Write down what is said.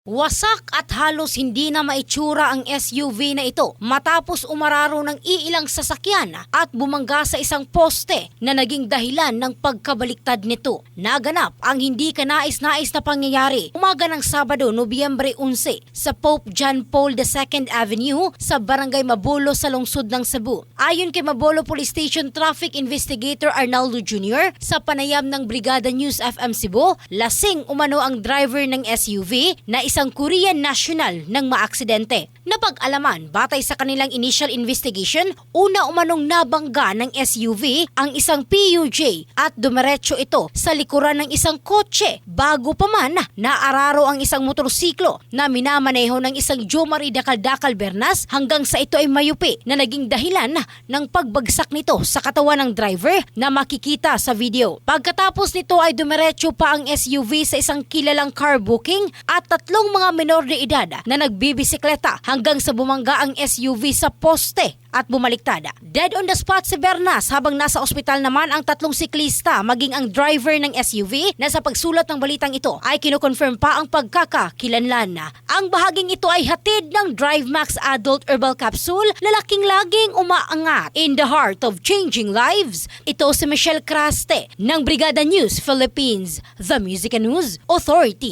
Wasak at halos hindi na maitsura ang SUV na ito matapos umararo ng iilang sasakyan at bumangga sa isang poste na naging dahilan ng pagkabaliktad nito. Naganap ang hindi kanais-nais na pangyayari umaga ng Sabado, Nobyembre 11 sa Pope John Paul II Avenue sa Barangay Mabolo sa lungsod ng Cebu. Ayon kay Mabolo Police Station Traffic Investigator Arnaldo Jr., sa panayam ng Brigada News FM Cebu, lasing umano ang driver ng SUV na isang Korean national ng maaksidente. Napag-alaman, batay sa kanilang initial investigation, una umanong nabangga ng SUV ang isang PUJ at dumiretso ito sa likuran ng isang kotse bago pa man naararo ang isang motorsiklo na minamaneho ng isang Jomari Dakal-Dakal Bernas hanggang sa ito ay mayupi na naging dahilan ng pagbagsak nito sa katawan ng driver na makikita sa video. Pagkatapos nito ay dumiretso pa ang SUV sa isang kilalang car booking at tatlong mga menor de edad na nagbibisikleta hanggang sa bumangga ang SUV sa poste at bumaliktad. Dead on the spot si Bernas habang nasa ospital naman ang tatlong siklista maging ang driver ng SUV na sa pagsulat ng balitang ito ay kinukonfirm pa ang pagkakakilanlan. Ang bahaging ito ay hatid ng DriveMax Adult Herbal Capsule na laging umaangat in the heart of changing lives. Ito si Michelle Craste ng Brigada News Philippines, The Music and News Authority.